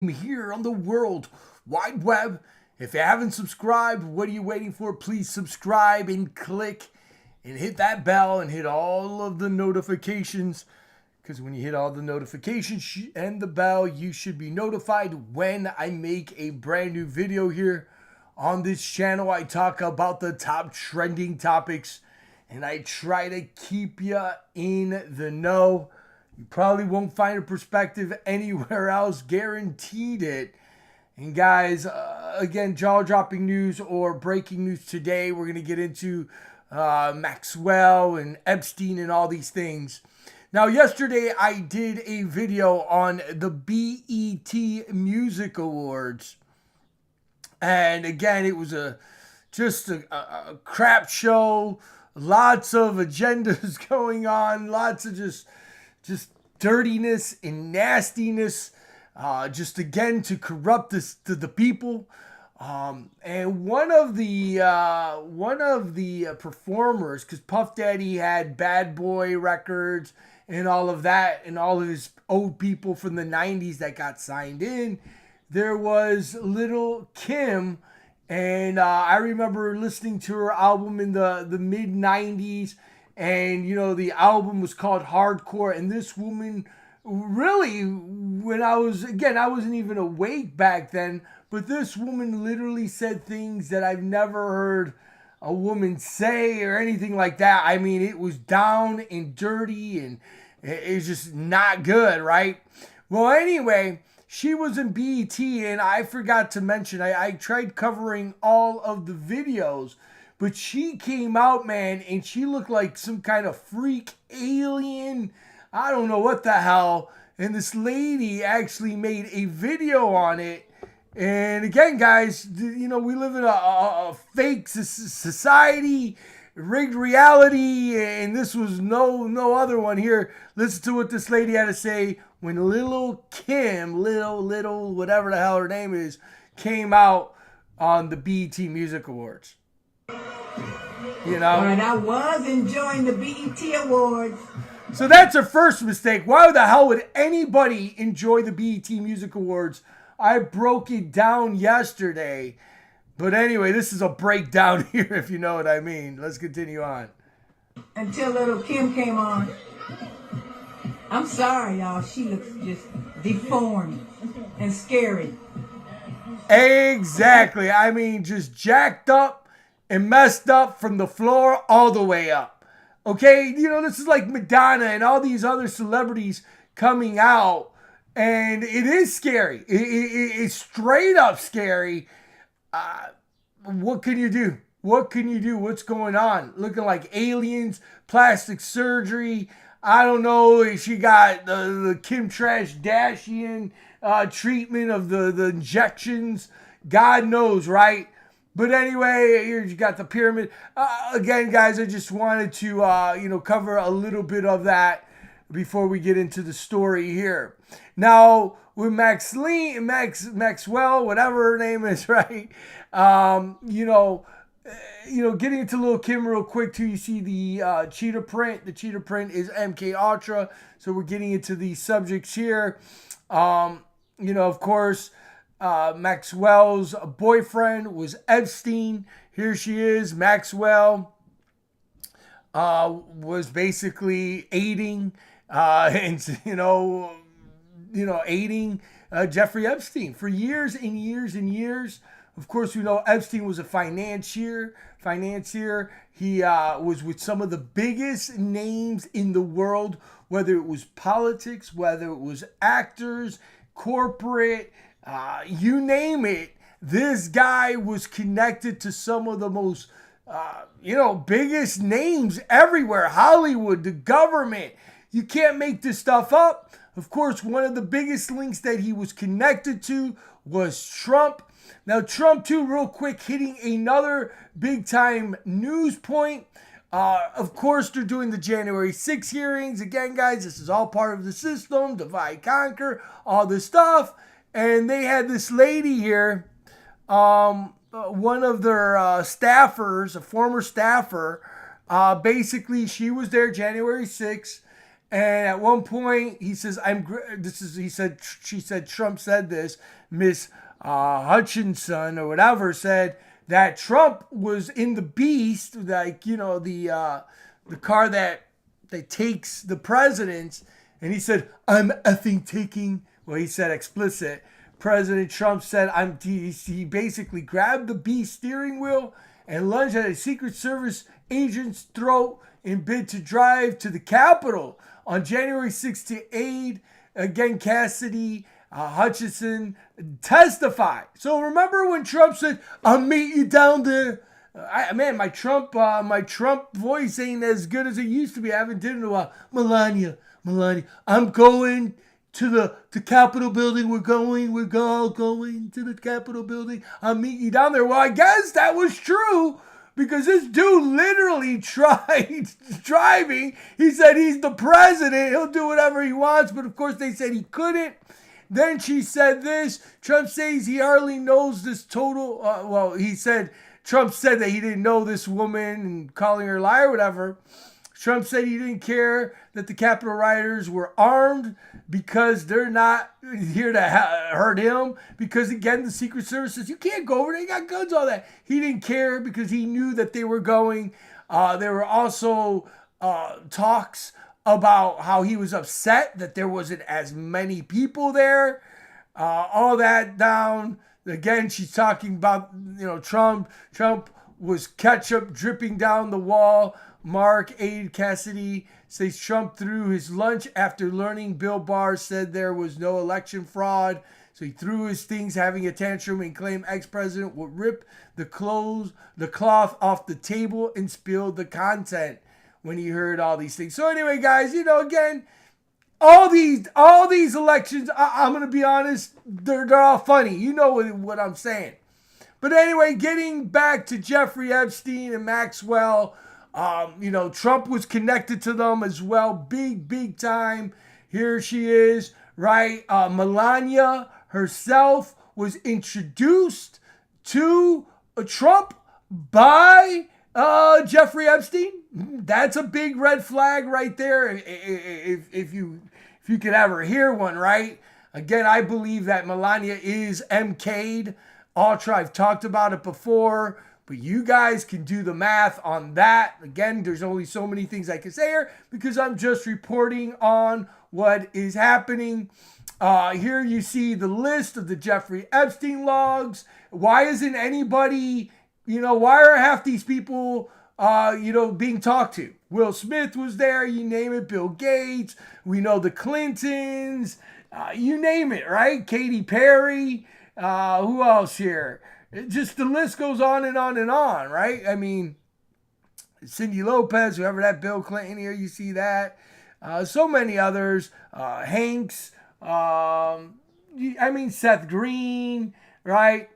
here on the World Wide Web. If you haven't subscribed, what are you waiting for? Please subscribe and click and hit that bell and hit all of the notifications. Because when you hit all the notifications and the bell, you should be notified when I make a brand new video here on this channel. I talk about the top trending topics and I try to keep you in the know. You probably won't find a perspective anywhere else, guaranteed it. And guys, again, jaw-dropping news or breaking news today. We're going to get into Maxwell and Epstein and all these things. Now, yesterday I did a video on the BET Music Awards. And again, it was just a crap show. Lots of agendas going on. Lots of just dirtiness and nastiness, just again to corrupt the people. And one of the performers, because Puff Daddy had Bad Boy records and all of that, and all of his old people from the 90s that got signed in, there was Little Kim. And I remember listening to her album in the mid 90s. And, you know, the album was called Hardcore. And this woman really, when I wasn't even awake back then. But this woman literally said things that I've never heard a woman say or anything like that. I mean, it was down and dirty and it's just not good, right? Well, anyway, she was in BET and I forgot to mention, I tried covering all of the videos. But she came out, man, and she looked like some kind of freak alien. I don't know what the hell. And this lady actually made a video on it. And again, guys, you know, we live in a fake society, rigged reality, and this was no other one here. Listen to what this lady had to say when Little Kim, little, whatever the hell her name is, came out on the BET Music Awards. You know, and I was enjoying the BET Awards. So that's her first mistake. Why the hell would anybody enjoy the BET Music Awards? I broke it down yesterday. But anyway, this is a breakdown here, if you know what I mean. Let's continue on. Until Little Kim came on. I'm sorry, y'all. She looks just deformed and scary. Exactly. I mean, just jacked up and messed up from the floor all the way up. Okay, you know, this is like Madonna and all these other celebrities coming out, and it is scary. It's straight up scary. What can you do? What can you do? What's going on? Looking like aliens, plastic surgery. I don't know if she got the Kim Kardashian treatment of the injections. God knows, right? But anyway, here you got the pyramid. Again, guys, I just wanted to, cover a little bit of that before we get into the story here. Now, with Maxwell, whatever her name is, right? Getting into Lil' Kim real quick, too, you see the cheetah print. The cheetah print is MK Ultra. So we're getting into these subjects here. Of course, Maxwell's boyfriend was Epstein. Here she is. Maxwell was basically aiding aiding Jeffrey Epstein for years and years and years. Of course, we know Epstein was a financier. He was with some of the biggest names in the world, whether it was politics, whether it was actors, corporate, you name it. This guy was connected to some of the most, biggest names everywhere. Hollywood, the government. You can't make this stuff up. Of course, one of the biggest links that he was connected to was Trump. Now, Trump, too, real quick, hitting another big-time news point. Of course, they're doing the January 6 hearings. Again, guys, this is all part of the system, divide, conquer, all this stuff. And they had this lady here, one of their staffers, a former staffer, basically she was there January 6th. And at one point, he says, she said, Trump said this, Miss Hutchinson or whatever said that Trump was in the Beast, like, the car that takes the presidents. And he said, I'm effing taking, well, he said explicit. President Trump said, he basically grabbed the Beast steering wheel and lunged at a Secret Service agent's throat in bid to drive to the Capitol on January 6th to aid. Again, Cassidy Hutchinson testified. So remember when Trump said, I'll meet you down there? My Trump voice ain't as good as it used to be. I haven't did it in a while. Melania, I'm going to the Capitol building. We're all going to the Capitol building. I'll meet you down there. Well, I guess that was true because this dude literally tried driving. He said he's the president. He'll do whatever he wants. But of course they said he couldn't. Then she said this. Trump says he hardly knows this total. Trump said that he didn't know this woman and calling her a liar or whatever. Trump said he didn't care that the Capitol rioters were armed because they're not here to hurt him. Because, again, the Secret Service says, you can't go over there. You got guns, all that. He didn't care because he knew that they were going. There were also talks about how he was upset that there wasn't as many people there. All that down. Again, she's talking about, Trump. Trump was ketchup dripping down the wall. Mark aide Cassidy says Trump threw his lunch after learning Bill Barr said there was no election fraud. So he threw his things, having a tantrum, and claimed ex-president would rip the cloth off the table and spill the content when he heard all these things. So anyway, guys, again, all these elections, I'm going to be honest, they're all funny. You know what I'm saying. But anyway, getting back to Jeffrey Epstein and Maxwell, Trump was connected to them as well. Big time. Here she is, right? Melania herself was introduced to Trump by Jeffrey Epstein. That's a big red flag right there. If you could ever hear one, right? Again, I believe that Melania is MK'd. Ultra, I've talked about it before, but you guys can do the math on that. Again, there's only so many things I can say here because I'm just reporting on what is happening. Here you see the list of the Jeffrey Epstein logs. Why isn't anybody, why are half these people, being talked to? Will Smith was there, you name it, Bill Gates, we know the Clintons, you name it, right? Katy Perry, who else here? Just the list goes on and on and on, right? I mean, Cindy Lopez, whoever that Bill Clinton here, you see that. So many others. Hanks, Seth Green, right?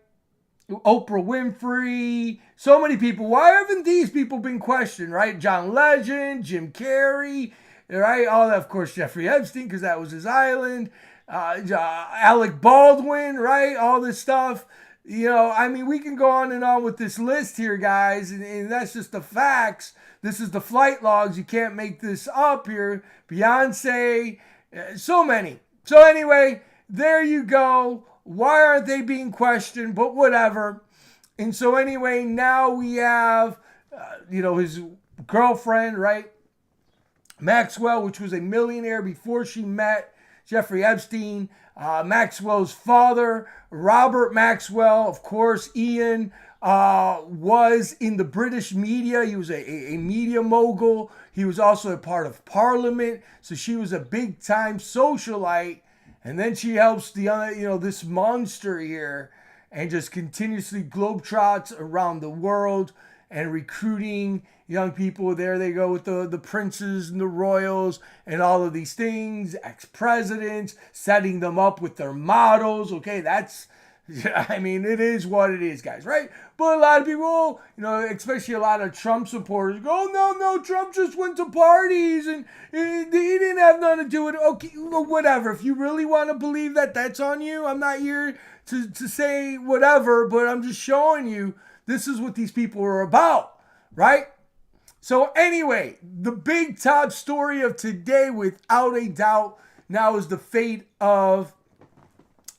Oprah Winfrey, so many people. Why haven't these people been questioned, right? John Legend, Jim Carrey, right? All that, of course, Jeffrey Epstein, because that was his island. Alec Baldwin, right? All this stuff. We can go on and on with this list here, guys, and that's just the facts. This is the flight logs. You can't make this up here. Beyonce, so many. So anyway, there you go. Why aren't they being questioned? But whatever. And so anyway, now we have, his girlfriend, right? Maxwell, which was a millionaire before she met Jeffrey Epstein. Maxwell's father, Robert Maxwell, of course, Ian, was in the British media. He was a media mogul. He was also a part of Parliament. So she was a big time socialite. And then she helps this monster here and just continuously globetrots around the world and recruiting young people. There they go with the princes and the royals and all of these things, ex-presidents, setting them up with their models. Okay, it is what it is, guys, right? But a lot of people, especially a lot of Trump supporters go, no, Trump just went to parties and he didn't have nothing to do with it. Okay, well, whatever. If you really want to believe that, that's on you. I'm not here to say whatever, but I'm just showing you this is what these people are about, right? So anyway, the big top story of today, without a doubt, now is the fate of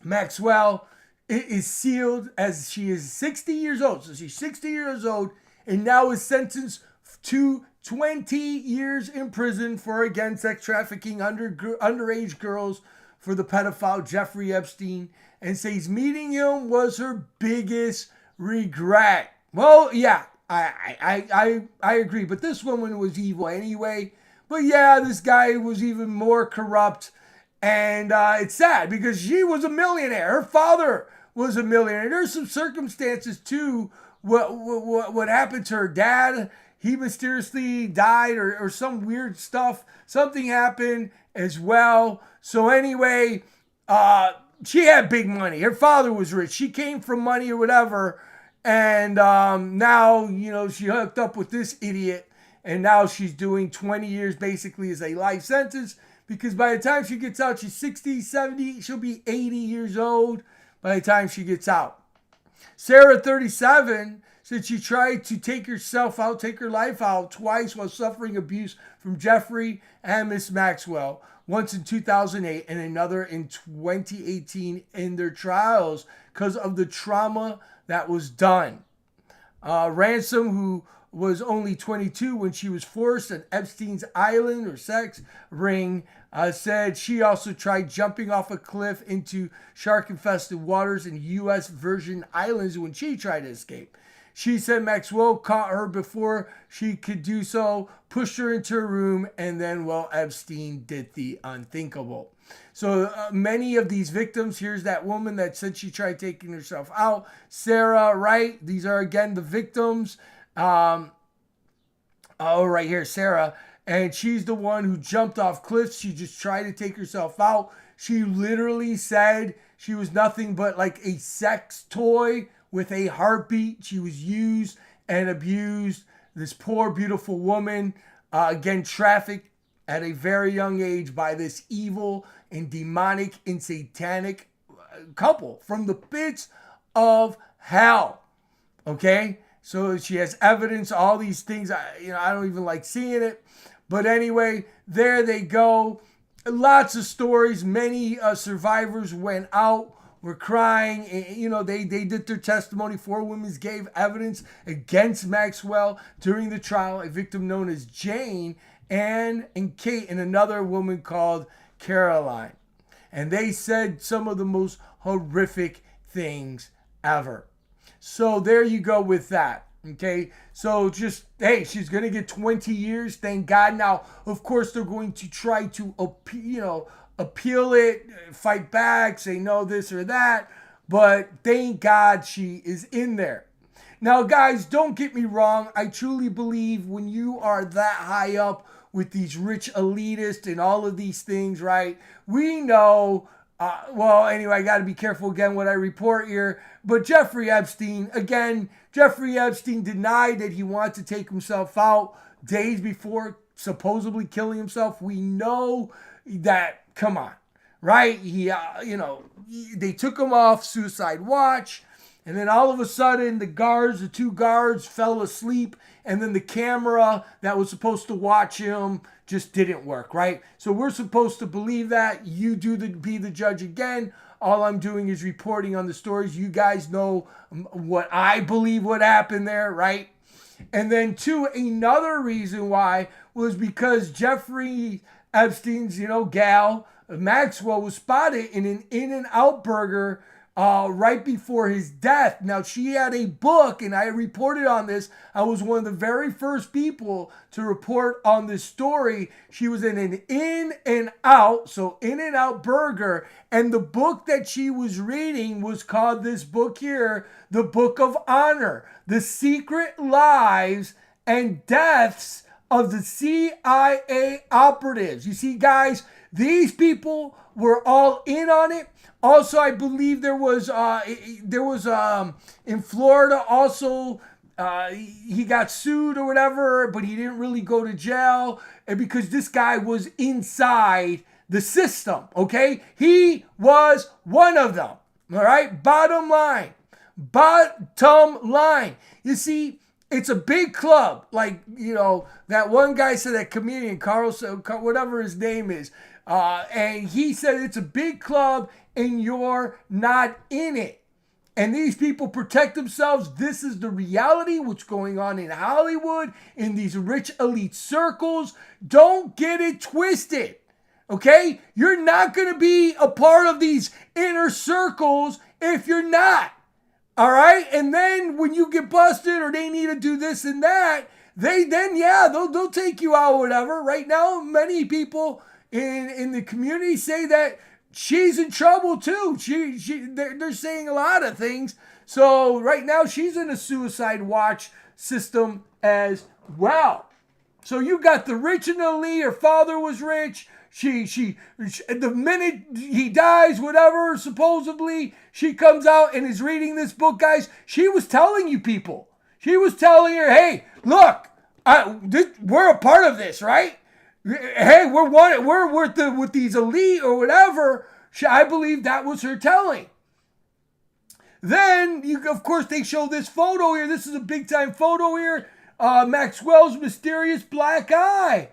Maxwell. It is sealed as she is 60 years old. So she's 60 years old and now is sentenced to 20 years in prison for, again, sex trafficking underage girls for the pedophile Jeffrey Epstein, and says meeting him was her biggest regret. Well, yeah, I agree, but this woman was evil anyway. But yeah, this guy was even more corrupt, and it's sad because she was a millionaire. Her father was a millionaire. There's some circumstances too. What happened to her dad? He mysteriously died, or some weird stuff. Something happened as well. So anyway, she had big money. Her father was rich. She came from money or whatever. And now, she hooked up with this idiot. And now she's doing 20 years basically as a life sentence. Because by the time she gets out, she's 60, 70. She'll be 80 years old by the time she gets out. Sarah, 37, said she tried to take her life out twice while suffering abuse from Jeffrey and Miss Maxwell. Once in 2008 and another in 2018 in their trials because of the trauma that was done. Ransom, who was only 22 when she was forced on Epstein's island or sex ring, said she also tried jumping off a cliff into shark-infested waters in U.S. Virgin Islands when she tried to escape. She said Maxwell caught her before she could do so, pushed her into a room, and then, Epstein did the unthinkable. So many of these victims, here's that woman that said she tried taking herself out. Sarah, right? These are, again, the victims. Right here, Sarah. And she's the one who jumped off cliffs. She just tried to take herself out. She literally said she was nothing but like a sex toy with a heartbeat. She was used and abused. This poor, beautiful woman, again, trafficked at a very young age by this evil and demonic and satanic couple from the pits of hell. Okay? So she has evidence, all these things. I don't even like seeing it. But anyway, there they go. Lots of stories. Many survivors went out, were crying. They did their testimony. 4 women gave evidence against Maxwell during the trial. A victim known as Jane, Anne, and Kate, and another woman called Caroline. And they said some of the most horrific things ever. So there you go with that. Okay, so just, hey, she's going to get 20 years. Thank God. Now, of course, they're going to try to appeal it, fight back, say no, this or that. But thank God she is in there. Now, guys, don't get me wrong. I truly believe when you are that high up with these rich elitists and all of these things, right? We know, anyway, I got to be careful again what I report here. But Jeffrey Epstein denied that he wanted to take himself out days before supposedly killing himself. We know that, come on, right? They took him off suicide watch. And then all of a sudden, the 2 guards fell asleep. And then the camera that was supposed to watch him just didn't work, right? So we're supposed to believe that. You be the judge again. All I'm doing is reporting on the stories. You guys know what I believe what happened there, right? And then 2, another reason why was because Jeffrey Epstein's, gal, Maxwell, was spotted in an In-N-Out burger right before his death. Now, she had a book, and I reported on this. I was one of the very first people to report on this story. She was in an In-N-Out, so In-N-Out burger, and the book that she was reading was called this book here, The Book of Honor, The Secret Lives and Deaths of the CIA Operatives. You see, guys, these people were all in on it. Also, I believe there was in Florida also, he got sued or whatever, but he didn't really go to jail because this guy was inside the system, okay? He was one of them, all right? Bottom line. You see, It's a big club. Like, that one guy said, that comedian, Carlson, whatever his name is. And he said it's a big club and you're not in it. And these people protect themselves. This is the reality, what's going on in Hollywood, in these rich elite circles. Don't get it twisted, okay? You're not going to be a part of these inner circles if you're not, all right? And then when you get busted or they need to do this and that, they'll take you out or whatever. Right now, many people in the community say that she's in trouble too. They're saying a lot of things. So right now she's in a suicide watch system as well. So you got the rich and the elite. Her father was rich. She the minute he dies, whatever, supposedly, she comes out and is reading this book, guys. She was telling you people. She was telling her, hey, look, we're a part of this, right? Hey, we're with these elite or whatever. I believe that was her telling. Then, of course, they show this photo here. This is a big-time photo here. Maxwell's mysterious black eye.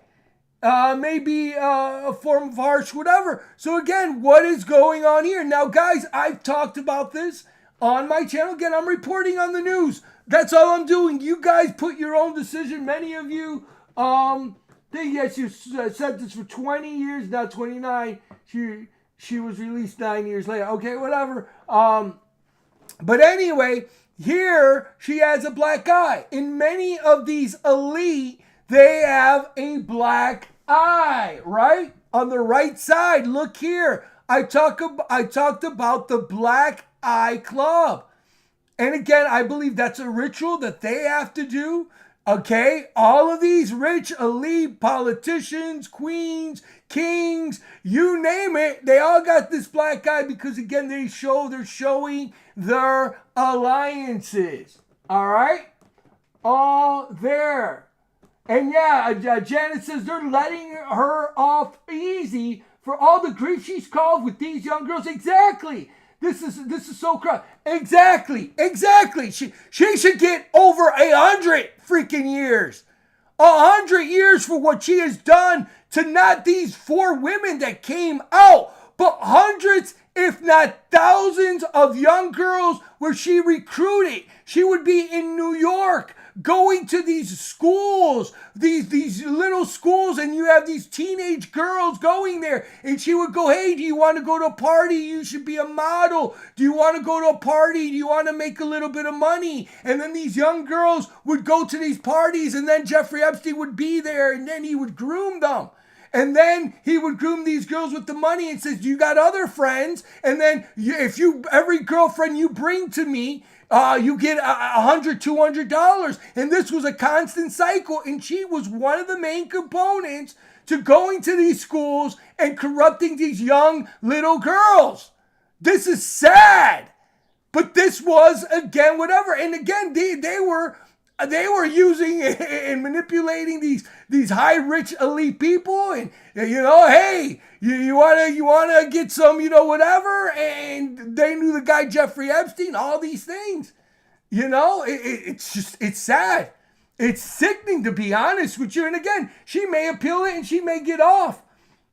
Maybe a form of harsh whatever. So, again, what is going on here? Now, guys, I've talked about this on my channel. Again, I'm reporting on the news. That's all I'm doing. You guys put your own decision. Many of you... Yes, you said this for 20 years, now 29. She was released 9 years later. Okay, whatever. But anyway, here she has a black eye. In many of these elite, they have a black eye, right? On the right side, look here. I talked about the Black Eye Club. And again, I believe that's a ritual that they have to do. Okay, all of these rich elite politicians, queens, kings, you name it, they all got this black eye because, again, they're showing their alliances. All right? All there. And yeah, Janet says they're letting her off easy for all the grief she's caused with these young girls. Exactly. This is so crap. Exactly. She should get over 100 freaking years. 100 years for what she has done to not these 4 women that came out, but hundreds, if not thousands of young girls where she recruited. She would be in New York going to these schools, these little schools, and you have these teenage girls going there, and she would go, hey, do you want to go to a party? You should be a model. Do you want to go to a party? Do you want to make a little bit of money? And then these young girls would go to these parties, and then Jeffrey Epstein would be there, and then he would groom them. And then he would groom these girls with the money and says, you got other friends, and then every girlfriend you bring to me, you get $100, $200. And this was a constant cycle. And she was one of the main components to going to these schools and corrupting these young little girls. This is sad. But this was, again, whatever. And again, they were using and manipulating these high, rich, elite people. And, hey, you wanna get some, whatever. And they knew the guy Jeffrey Epstein, all these things. It's sad. It's sickening, to be honest with you. And again, she may appeal it and she may get off.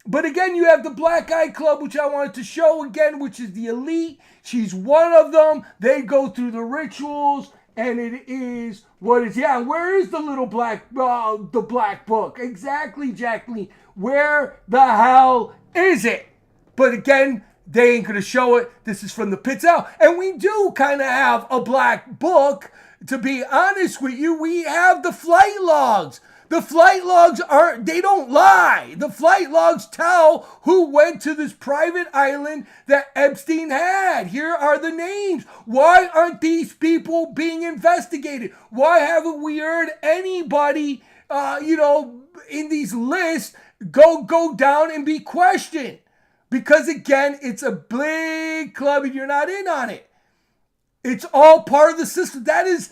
But again, you have the Black Eye Club, which I wanted to show again, which is the elite. She's one of them. They go through the rituals. And it is what is, yeah, where is the little the black book? Exactly, Jacqueline. Where the hell is it? But again, they ain't going to show it. This is from the pits out. And we do kind of have a black book. To be honest with you, we have the flight logs. The flight logs they don't lie. The flight logs tell who went to this private island that Epstein had. Here are the names. Why aren't these people being investigated? Why haven't we heard anybody, in these lists go down and be questioned? Because again, it's a big club and you're not in on it. It's all part of the system. That is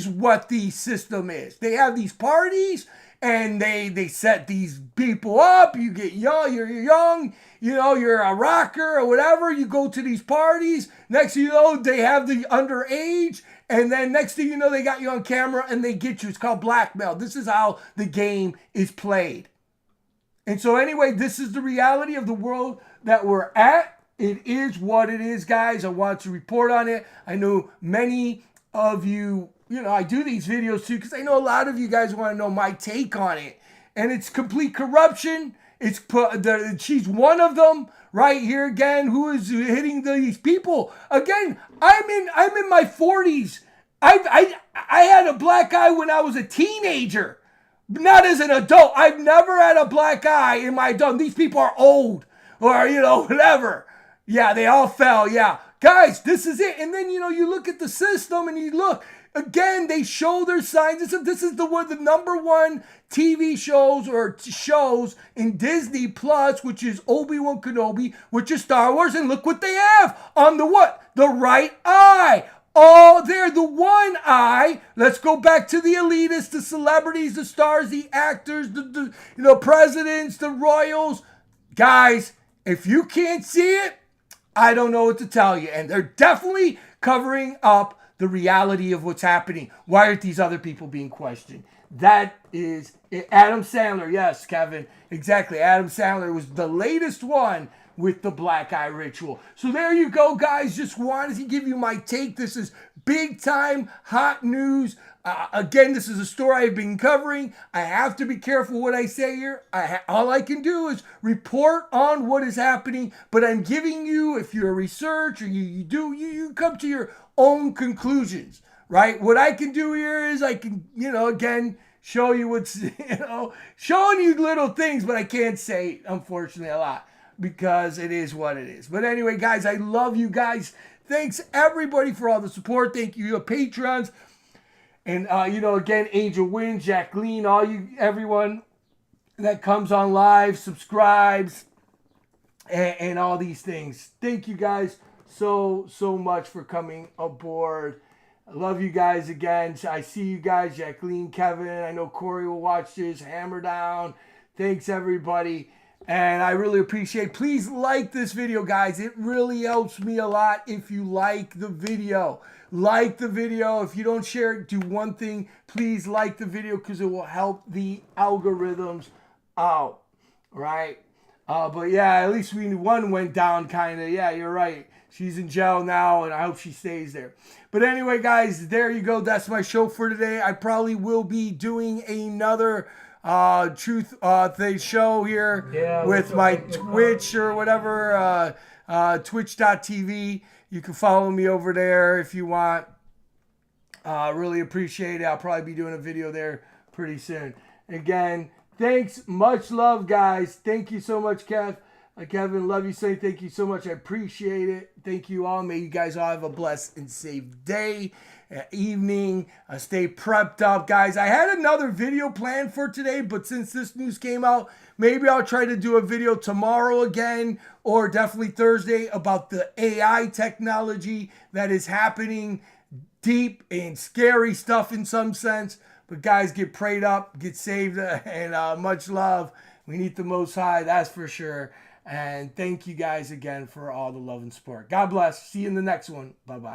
what the system is. They have these parties and they set these people up. You get young, you're young, you know, you're a rocker or whatever. You go to these parties. Next thing you know, they have the underage. And then next thing you know, they got you on camera and they get you. It's called blackmail. This is how the game is played. And so anyway, this is the reality of the world that we're at. It is what it is, guys. I want to report on it. I know many of you, you know, I do these videos too because I know a lot of you guys want to know my take on it. And it's complete corruption. She's one of them right here again. Who is hitting these people? Again, I'm in my 40s. I had a black eye when I was a teenager. Not as an adult. I've never had a black eye in my adult. These people are old or, you know, whatever. Yeah, they all fell. Yeah. Guys, this is it. And then, you know, you look at the system and you look. Again, they show their signs. This is the number one TV shows in Disney Plus, which is Obi-Wan Kenobi, which is Star Wars. And look what they have on the what? The right eye. Oh, they're the one eye. Let's go back to the elitists, the celebrities, the stars, the actors, the presidents, the royals. Guys, if you can't see it, I don't know what to tell you. And they're definitely covering up the reality of what's happening. Why aren't these other people being questioned? That is it. Adam Sandler. Yes, Kevin. Exactly. Adam Sandler was the latest one with the black eye ritual. So there you go, guys. Just wanted to give you my take. This is big time hot news. Again, this is a story I've been covering. I have to be careful what I say here. All I can do is report on what is happening, but I'm giving you, if you're a researcher, you come to your own conclusions, right? What I can do here is I can, again, show you what's, showing you little things, but I can't say, unfortunately, a lot because it is what it is. But anyway, guys, I love you guys. Thanks, everybody, for all the support. Thank you, your patrons. And, again, Angel Wynn, Jacqueline, everyone that comes on live, subscribes, and all these things. Thank you guys so much for coming aboard. I love you guys again. I see you guys, Jacqueline, Kevin. I know Corey will watch this. Hammer down. Thanks, everybody. And I really appreciate. Please like this video, guys. It really helps me a lot if you like the video. Like the video. If you don't share it, do one thing. Please like the video because it will help the algorithms out. Right? But yeah, at least one went down kind of. Yeah, you're right. She's in jail now, and I hope she stays there. But anyway, guys, there you go. That's my show for today. I probably will be doing another truth show here with my Twitch or whatever, twitch.tv. You can follow me over there if you want. Really appreciate it. I'll probably be doing a video there pretty soon. Again, thanks. Much love, guys. Thank you so much, Kevin, love you. Say thank you so much. I appreciate it. Thank you all. May you guys all have a blessed and safe day, evening. Stay prepped up, guys. I had another video planned for today, but since this news came out, maybe I'll try to do a video tomorrow again, or definitely Thursday, about the AI technology that is happening. Deep and scary stuff in some sense. But guys, get prayed up, get saved, and much love. We need the Most High, that's for sure. And thank you guys again for all the love and support. God bless. See you in the next one. Bye-bye.